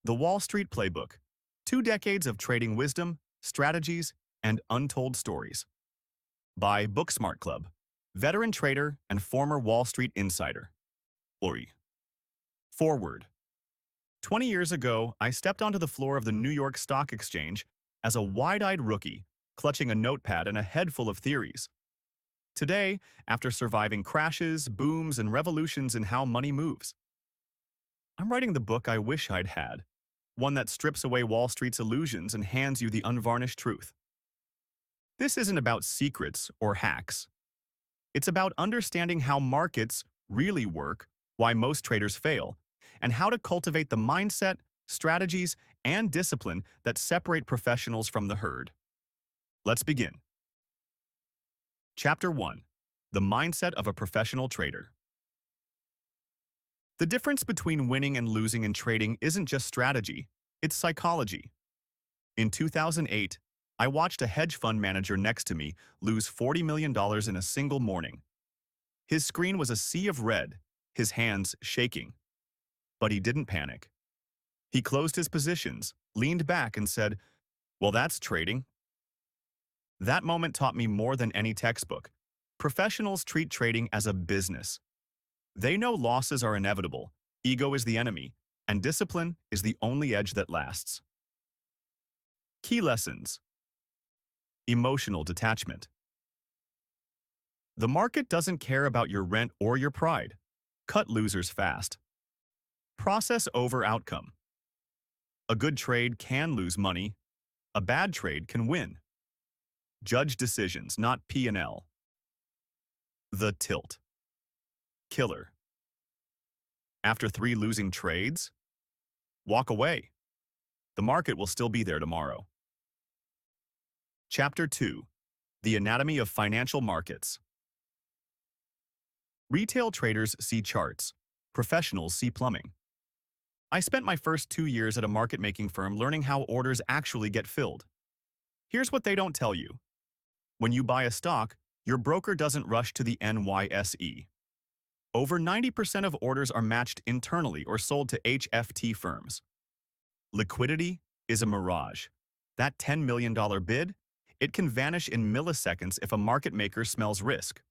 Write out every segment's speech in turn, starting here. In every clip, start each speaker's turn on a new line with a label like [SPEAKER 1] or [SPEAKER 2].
[SPEAKER 1] The Wall Street Playbook. 2 decades of trading wisdom, strategies, and untold stories. By Booksmart Club. Veteran trader and former Wall Street insider. Ori. Forward. 20 years ago, I stepped onto the floor of the New York Stock Exchange as a wide-eyed rookie, clutching a notepad and a head full of theories. Today, after surviving crashes, booms, and revolutions in how money moves, I'm writing the book I wish I'd had. One that strips away Wall Street's illusions and hands you the unvarnished truth. This isn't about secrets or hacks. It's about understanding how markets really work, why most traders fail, and how to cultivate the mindset, strategies, and discipline that separate professionals from the herd. Let's begin. Chapter 1. The Mindset of a Professional Trader. The difference between winning and losing in trading isn't just strategy, it's psychology. In 2008, I watched a hedge fund manager next to me lose $40 million in a single morning. His screen was a sea of red, his hands shaking. But he didn't panic. He closed his positions, leaned back, and said, "Well, that's trading." That moment taught me more than any textbook. Professionals treat trading as a business. They know losses are inevitable, ego is the enemy, and discipline is the only edge that lasts. Key lessons. Emotional detachment. The market doesn't care about your rent or your pride. Cut losers fast. Process over outcome. A good trade can lose money. A bad trade can win. Judge decisions, not P&L. The tilt. Killer. After 3 losing trades? Walk away. The market will still be there tomorrow. Chapter 2. The Anatomy of Financial Markets. Retail traders see charts. Professionals see plumbing. I spent my first 2 years at a market-making firm learning how orders actually get filled. Here's what they don't tell you. When you buy a stock, your broker doesn't rush to the NYSE. Over 90% of orders are matched internally or sold to HFT firms. Liquidity is a mirage. That $10 million bid? It can vanish in milliseconds if a market maker smells risk.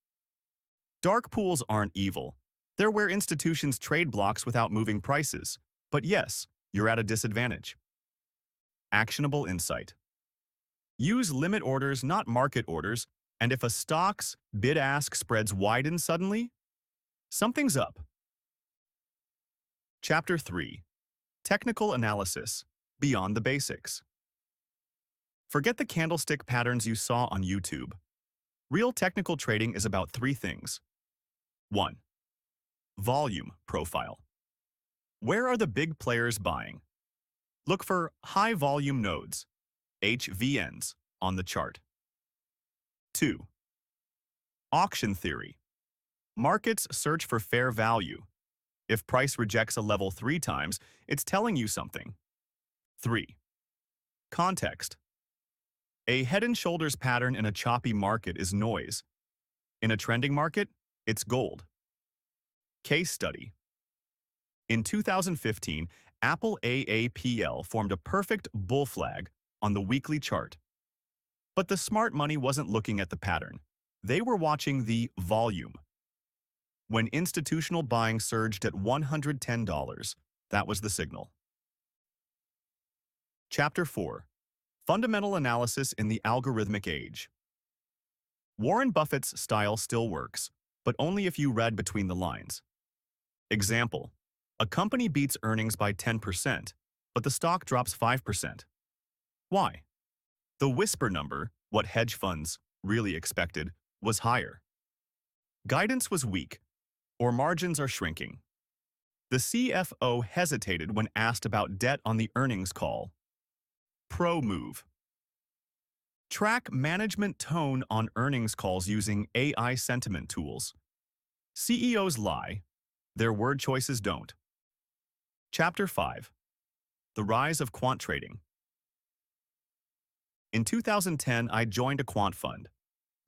[SPEAKER 1] Dark pools aren't evil. They're where institutions trade blocks without moving prices. But yes, you're at a disadvantage. Actionable insight. Use limit orders, not market orders, and if a stock's bid-ask spreads widen suddenly, something's up. Chapter 3. Technical Analysis. Beyond the Basics. Forget the candlestick patterns you saw on YouTube. Real technical trading is about 3 things. 1. Volume profile. Where are the big players buying? Look for high-volume nodes, HVNs, on the chart. 2. Auction theory. Markets search for fair value. If price rejects a level 3 times, it's telling you something. 3. Context. A head and shoulders pattern in a choppy market is noise. In a trending market, it's gold. Case study. In 2015, Apple AAPL formed a perfect bull flag on the weekly chart. But the smart money wasn't looking at the pattern. They were watching the volume. When institutional buying surged at $110, that was the signal. Chapter 4. Fundamental Analysis in the Algorithmic Age. Warren Buffett's style still works, but only if you read between the lines. Example: a company beats earnings by 10%, but the stock drops 5%. Why? The whisper number, what hedge funds really expected, was higher. Guidance was weak, or margins are shrinking. The CFO hesitated when asked about debt on the earnings call. Pro move. Track management tone on earnings calls using AI sentiment tools. CEOs lie. Their word choices don't. Chapter 5. The Rise of Quant Trading. In 2010, I joined a quant fund.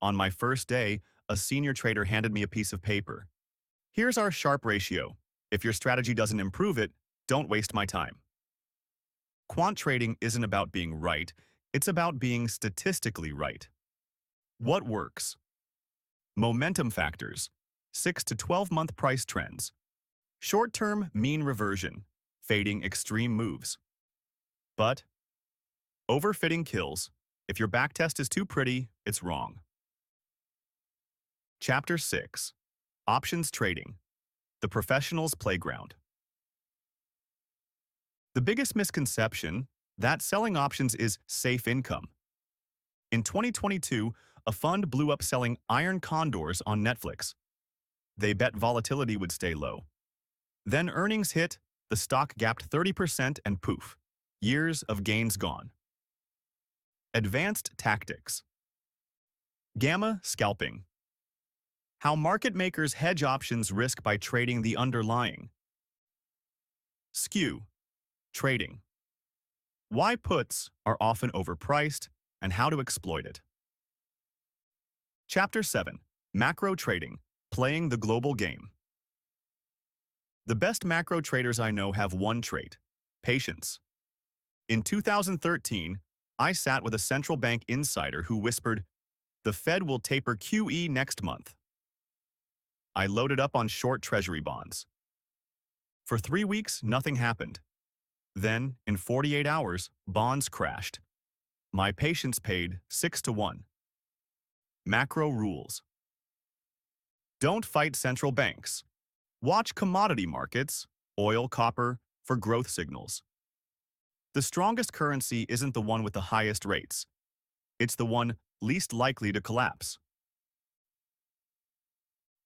[SPEAKER 1] On my first day, a senior trader handed me a piece of paper. "Here's our Sharpe ratio. If your strategy doesn't improve it, don't waste my time." Quant trading isn't about being right, it's about being statistically right. What works? Momentum factors, 6 to 12-month price trends, short-term mean reversion, fading extreme moves. But overfitting kills. If your backtest is too pretty, it's wrong. Chapter 6. Options Trading. The Professional's Playground. The biggest misconception, that selling options is safe income. In 2022, a fund blew up selling iron condors on Netflix. They bet volatility would stay low. Then earnings hit, the stock gapped 30% and poof, years of gains gone. Advanced Tactics. Gamma Scalping. How market makers hedge options risk by trading the underlying. Skew Trading. Why puts are often overpriced and how to exploit it. Chapter 7. Macro Trading. Playing the global game. The best macro traders I know have one trait: patience. In 2013, I sat with a central bank insider who whispered, "The Fed will taper QE next month." I loaded up on short treasury bonds. For 3 weeks, nothing happened. Then, in 48 hours, bonds crashed. My patience paid 6 to 1. Macro rules. Don't fight central banks. Watch commodity markets, oil, copper, for growth signals. The strongest currency isn't the one with the highest rates. It's the one least likely to collapse.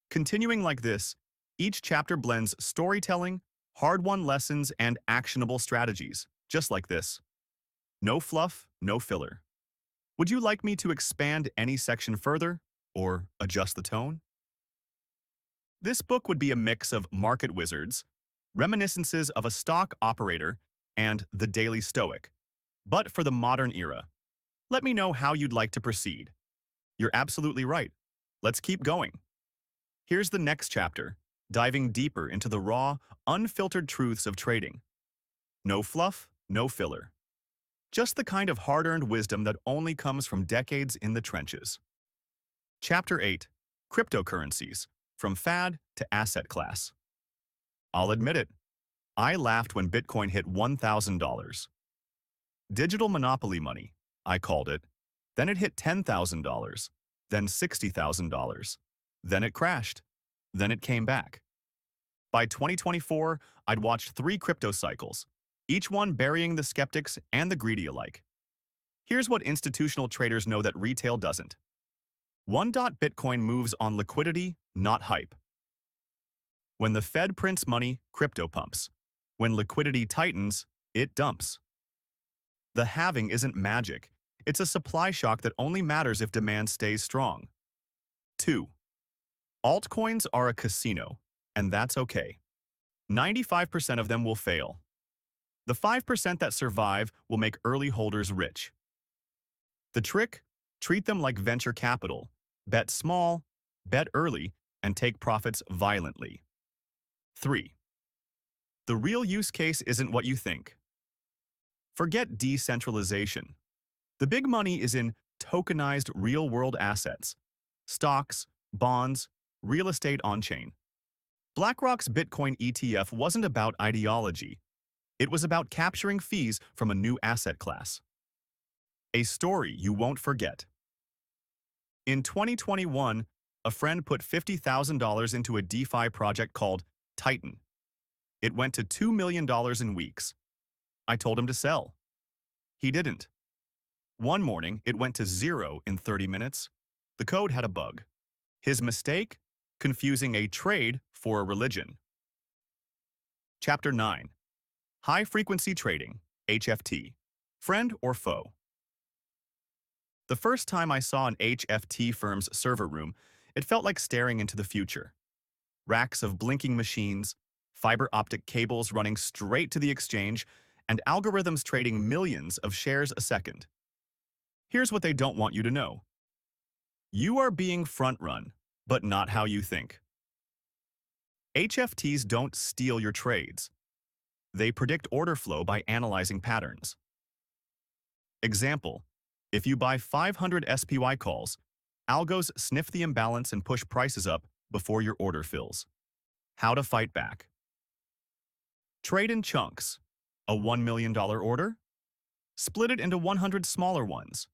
[SPEAKER 1] Continuing like this, each chapter blends storytelling, hard-won lessons, and actionable strategies, just like this. No fluff, no filler. Would you like me to expand any section further, or adjust the tone? This book would be a mix of Market Wizards, reminiscences of a stock operator, and The Daily Stoic, but for the modern era. Let me know how you'd like to proceed. You're absolutely right. Let's keep going. Here's the next chapter, diving deeper into the raw, unfiltered truths of trading. No fluff, no filler. Just the kind of hard-earned wisdom that only comes from decades in the trenches. Chapter 8. Cryptocurrencies, from fad to asset class. I'll admit it, I laughed when Bitcoin hit $1,000. Digital monopoly money, I called it. Then it hit $10,000, then $60,000. Then it crashed. Then it came back. By 2024, I'd watched 3 crypto cycles, each one burying the skeptics and the greedy alike. Here's what institutional traders know that retail doesn't. 1. Bitcoin moves on liquidity, not hype. When the Fed prints money, crypto pumps. When liquidity tightens, it dumps. The halving isn't magic. It's a supply shock that only matters if demand stays strong. 2. Altcoins are a casino, and that's okay. 95% of them will fail. The 5% that survive will make early holders rich. The trick? Treat them like venture capital. Bet small, bet early, and take profits violently. 3. The real use case isn't what you think. Forget decentralization. The big money is in tokenized real-world assets, stocks, bonds, real estate on-chain. BlackRock's Bitcoin ETF wasn't about ideology. It was about capturing fees from a new asset class. A story you won't forget. In 2021, a friend put $50,000 into a DeFi project called Titan. It went to $2 million in weeks. I told him to sell. He didn't. One morning, it went to 0 in 30 minutes. The code had a bug. His mistake? Confusing a trade for a religion. Chapter 9. High-frequency trading, HFT. Friend or foe? The first time I saw an HFT firm's server room, it felt like staring into the future. Racks of blinking machines, fiber optic cables running straight to the exchange, and algorithms trading millions of shares a second. Here's what they don't want you to know. You are being front-run, but not how you think. HFTs don't steal your trades. They predict order flow by analyzing patterns. Example, if you buy 500 SPY calls, algos sniff the imbalance and push prices up before your order fills. How to fight back. Trade in chunks. A $1 million order? Split it into 100 smaller ones.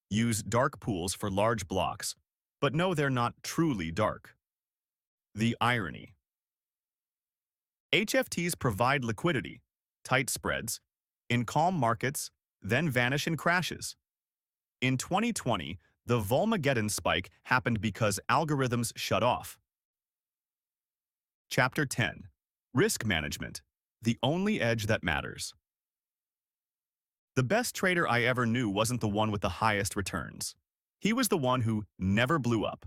[SPEAKER 1] Use dark pools for large blocks, but know they're not truly dark. The irony. HFTs provide liquidity, tight spreads, in calm markets, then vanish in crashes. In 2020, the Volmageddon spike happened because algorithms shut off. Chapter 10. Risk Management, the only edge that matters. The best trader I ever knew wasn't the one with the highest returns. He was the one who never blew up.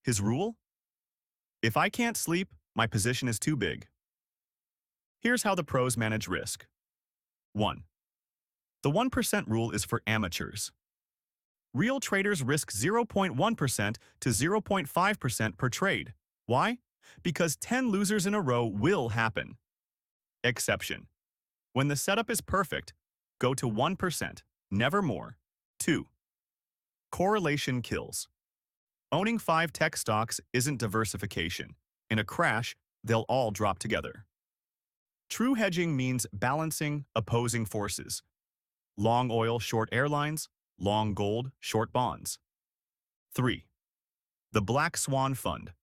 [SPEAKER 1] His rule? If I can't sleep, my position is too big. Here's how the pros manage risk. 1. The 1% rule is for amateurs. Real traders risk 0.1% to 0.5% per trade. Why? Because 10 losers in a row will happen. Exception. When the setup is perfect, go to 1%, never more. 2. Correlation kills. Owning 5 tech stocks isn't diversification. In a crash, they'll all drop together. True hedging means balancing opposing forces. Long oil, short airlines. Long gold, short bonds. 3. The Black Swan Fund.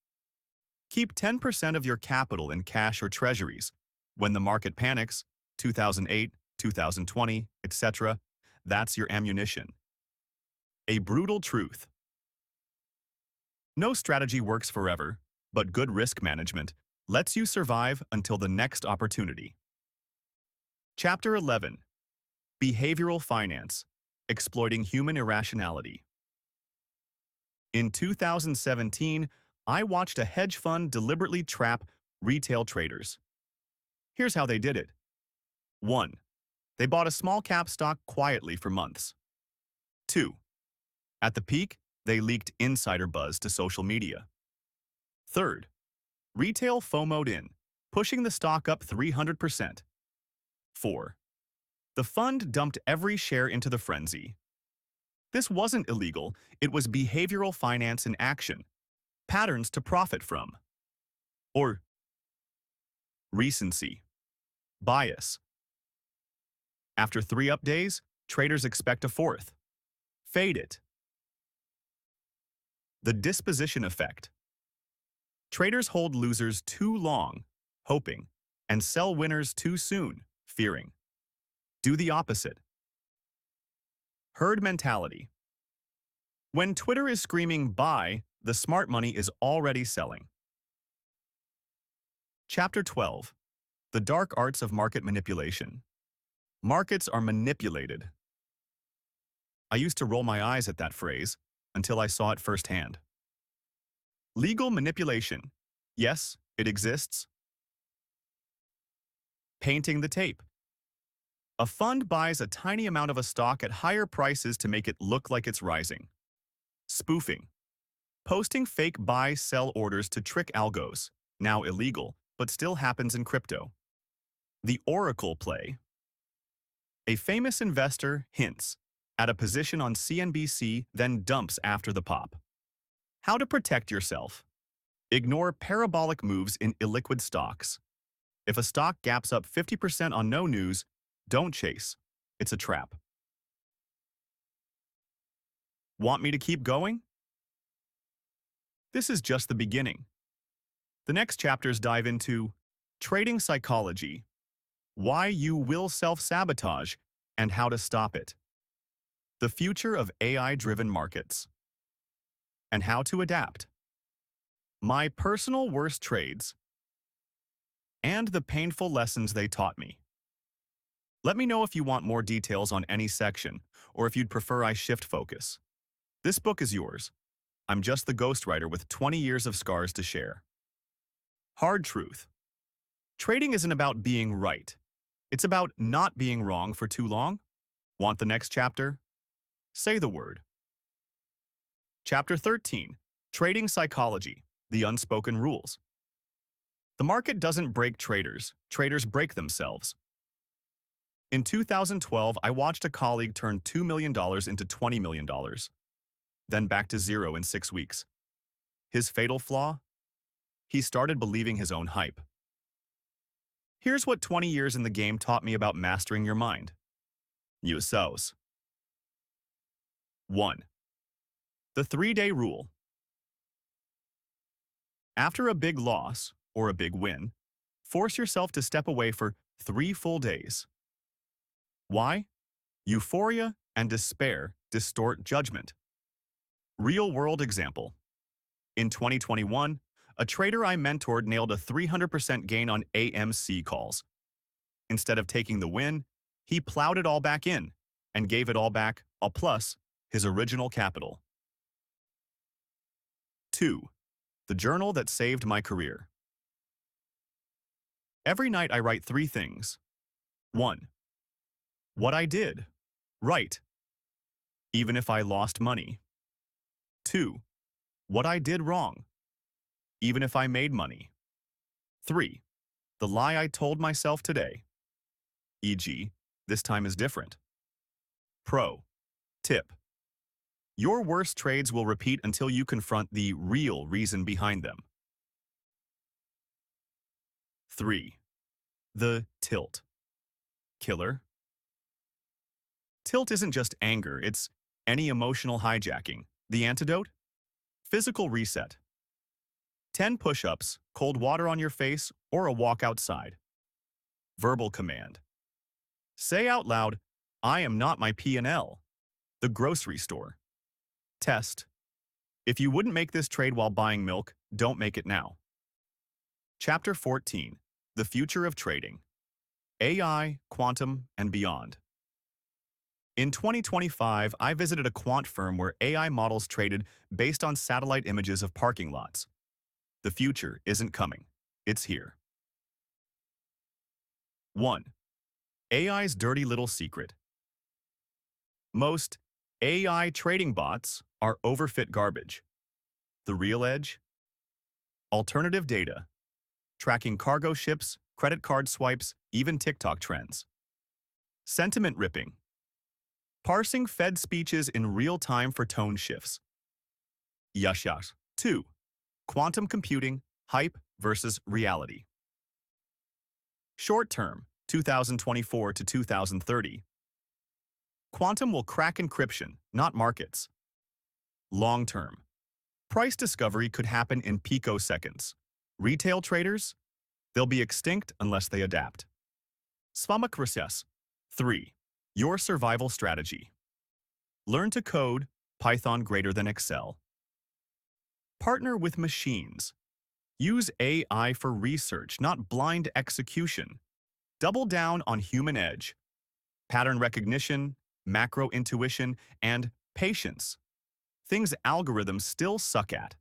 [SPEAKER 1] Keep 10% of your capital in cash or treasuries. When the market panics, 2008, 2020, etc., that's your ammunition. A brutal truth. No strategy works forever, but good risk management lets you survive until the next opportunity. Chapter 11. Behavioral Finance, Exploiting Human Irrationality. In 2017, I watched a hedge fund deliberately trap retail traders. Here's how they did it. 1. They bought a small-cap stock quietly for months. 2. At the peak, they leaked insider buzz to social media. 3. Retail FOMO'd in, pushing the stock up 300%. 4. The fund dumped every share into the frenzy. This wasn't illegal, it was behavioral finance in action. Patterns to profit from. Or recency. Bias. After 3 up days, traders expect a 4th. Fade it. The disposition effect. Traders hold losers too long, hoping, and sell winners too soon, fearing. Do the opposite. Herd mentality. When Twitter is screaming buy, the smart money is already selling. Chapter 12. The Dark Arts of Market Manipulation. Markets are manipulated. I used to roll my eyes at that phrase until I saw it firsthand. Legal manipulation. Yes, it exists. Painting the tape. A fund buys a tiny amount of a stock at higher prices to make it look like it's rising. Spoofing. Posting fake buy-sell orders to trick algos, now illegal, but still happens in crypto. The Oracle play. A famous investor hints at a position on CNBC, then dumps after the pop. How to protect yourself. Ignore parabolic moves in illiquid stocks. If a stock gaps up 50% on no news, don't chase. It's a trap. Want me to keep going? This is just the beginning. The next chapters dive into trading psychology, why you will self-sabotage, and how to stop it. The future of AI-driven markets, and how to adapt. My personal worst trades, and the painful lessons they taught me. Let me know if you want more details on any section, or if you'd prefer I shift focus. This book is yours. I'm just the ghostwriter with 20 years of scars to share. Hard truth. Trading isn't about being right. It's about not being wrong for too long. Want the next chapter? Say the word. Chapter 13. Trading Psychology, the Unspoken Rules. The market doesn't break traders. Traders break themselves. In 2012, I watched a colleague turn $2 million into $20 million, then back to zero in 6 weeks. His fatal flaw? He started believing his own hype. Here's what 20 years in the game taught me about mastering your mind. USOs. 1. The 3-day rule. After a big loss, or a big win, force yourself to step away for 3 full days. Why? Euphoria and despair distort judgment. Real-world example. In 2021, a trader I mentored nailed a 300% gain on AMC calls. Instead of taking the win, he plowed it all back in and gave it all back, plus his original capital. 2. The journal that saved my career. Every night I write 3 things. 1. What I did. Right. Even if I lost money. 2. What I did wrong. Even if I made money. 3. The lie I told myself today. E.g., this time is different. Pro. Tip. Your worst trades will repeat until you confront the real reason behind them. 3. The tilt. Killer. Tilt isn't just anger, it's any emotional hijacking. The antidote? Physical reset. 10 push-ups, cold water on your face, or a walk outside. Verbal command. Say out loud, I am not my P&L. The grocery store. Test. If you wouldn't make this trade while buying milk, don't make it now. Chapter 14. The Future of Trading. AI, Quantum, and Beyond. In 2025, I visited a quant firm where AI models traded based on satellite images of parking lots. The future isn't coming. It's here. 1. AI's dirty little secret. Most AI trading bots are overfit garbage. The real edge? Alternative data. Tracking cargo ships, credit card swipes, even TikTok trends. Sentiment ripping. Parsing Fed speeches in real time for tone shifts. Yush. 2. Quantum computing, hype versus reality. Short term, 2024 to 2030. Quantum will crack encryption, not markets. Long term. Price discovery could happen in picoseconds. Retail traders? They'll be extinct unless they adapt. Svamakrises. 3. Your survival strategy. Learn to code, Python greater than Excel. Partner with machines. Use AI for research, not blind execution. Double down on human edge. Pattern recognition, macro intuition, and patience. Things algorithms still suck at.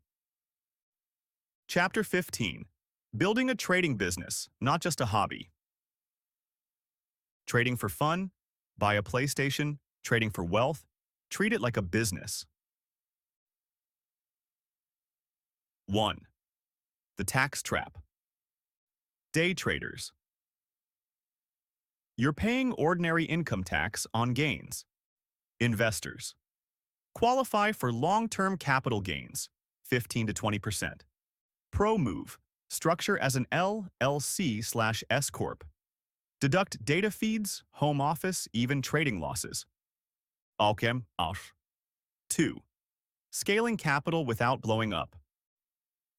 [SPEAKER 1] Chapter 15. Building a trading business, not just a hobby. Trading for fun? Buy a PlayStation. Trading for wealth? Treat it like a business. 1. The tax trap. Day traders. You're paying ordinary income tax on gains. Investors. Qualify for long-term capital gains, 15 to 20%. Pro move. Structure as an LLC/S Corp. Deduct data feeds, home office, even trading losses. Alchem, off. 2. Scaling capital without blowing up.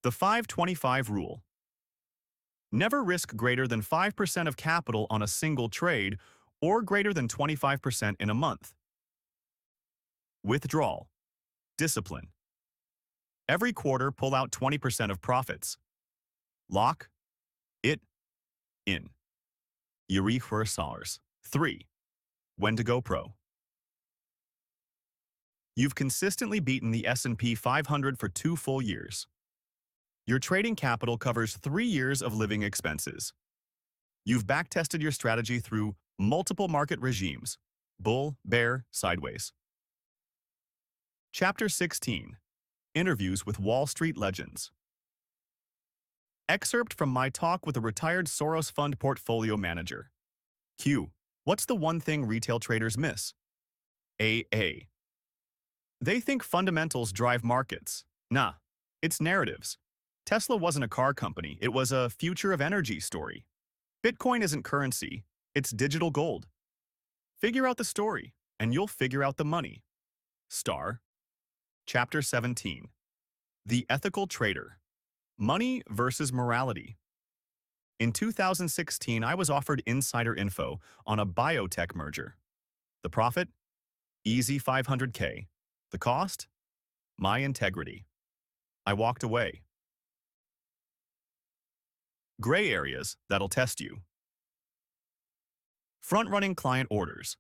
[SPEAKER 1] The 5-25 rule. Never risk greater than 5% of capital on a single trade or greater than 25% in a month. Withdrawal. Discipline. Every quarter, pull out 20% of profits. Lock it in. Yuri Hursars. 3. When to go pro. You've consistently beaten the S&P 500 for 2 full years. Your trading capital covers 3 years of living expenses. You've backtested your strategy through multiple market regimes: bull, bear, sideways. Chapter 16. Interviews with Wall Street Legends. Excerpt from my talk with a retired Soros Fund portfolio manager. Q. What's the one thing retail traders miss? A. They think fundamentals drive markets. Nah, it's narratives. Tesla wasn't a car company, it was a future of energy story. Bitcoin isn't currency, it's digital gold. Figure out the story, and you'll figure out the money. Star. Chapter 17. The Ethical Trader. Money versus Morality. In 2016, I was offered insider info on a biotech merger. The profit? Easy 500K. The cost? My integrity. I walked away. Gray areas that'll test you. Front-running client orders.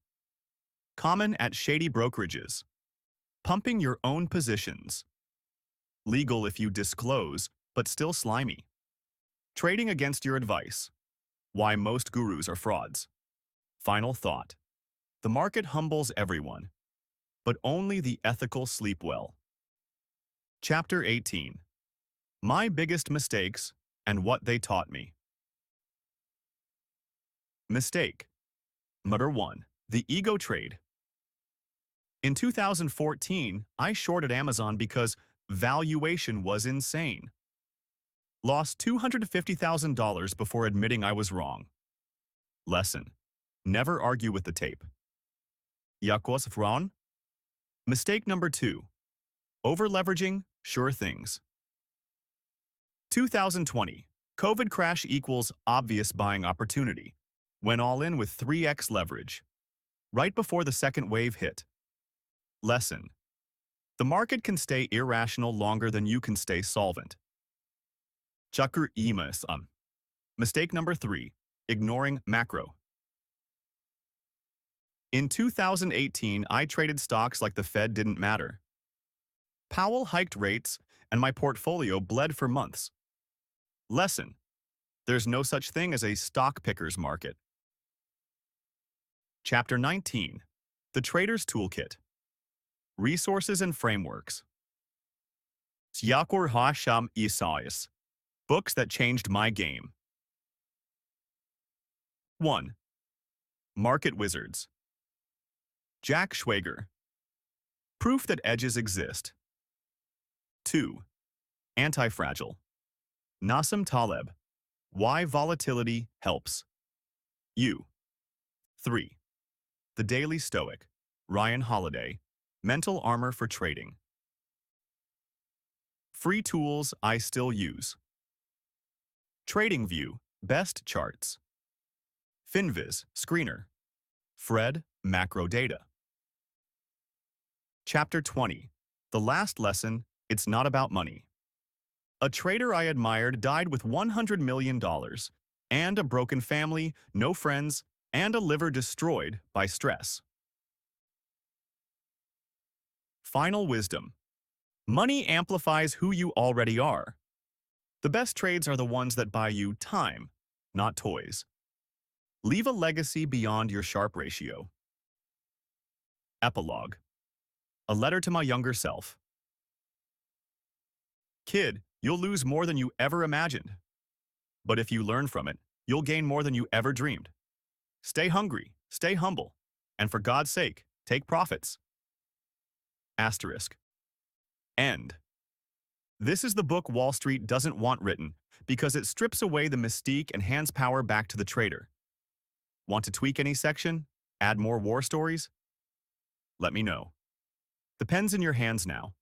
[SPEAKER 1] Common at shady brokerages. Pumping your own positions. Legal if you disclose, but still slimy. Trading against your advice. Why most gurus are frauds. Final thought. The market humbles everyone, but only the ethical sleep well. Chapter 18. My biggest mistakes and what they taught me. Mistake. Number 1. The ego trade. In 2014, I shorted Amazon because valuation was insane. Lost $250,000 before admitting I was wrong. Lesson. Never argue with the tape. Yakos wrong? Mistake number 2. Over-leveraging sure things. 2020. COVID crash equals obvious buying opportunity. Went all in with 3x leverage. Right before the second wave hit. Lesson. The market can stay irrational longer than you can stay solvent. Chakur imas. Mistake number 3. Ignoring macro. In 2018, I traded stocks like the Fed didn't matter. Powell hiked rates, and my portfolio bled for months. Lesson. There's no such thing as a stock picker's market. Chapter 19. The Trader's Toolkit. Resources and Frameworks. Yakur Hasham Isaias. Books that changed my game. 1. Market Wizards. Jack Schwager. Proof that edges exist. 2. Antifragile. Nassim Taleb. Why volatility helps. You. 3. The Daily Stoic. Ryan Holiday. Mental armor for trading. Free tools I still use. TradingView. Best charts. Finviz. Screener. Fred. Macro data. Chapter 20. The last lesson, it's not about money. A trader I admired died with $100 million, and a broken family, no friends, and a liver destroyed by stress. Final wisdom. Money amplifies who you already are. The best trades are the ones that buy you time, not toys. Leave a legacy beyond your Sharpe ratio. Epilogue. A letter to my younger self. Kid, you'll lose more than you ever imagined. But if you learn from it, you'll gain more than you ever dreamed. Stay hungry, stay humble, and for God's sake, take profits. Asterisk. End. This is the book Wall Street doesn't want written because it strips away the mystique and hands power back to the trader. Want to tweak any section? Add more war stories? Let me know. The pen's in your hands now.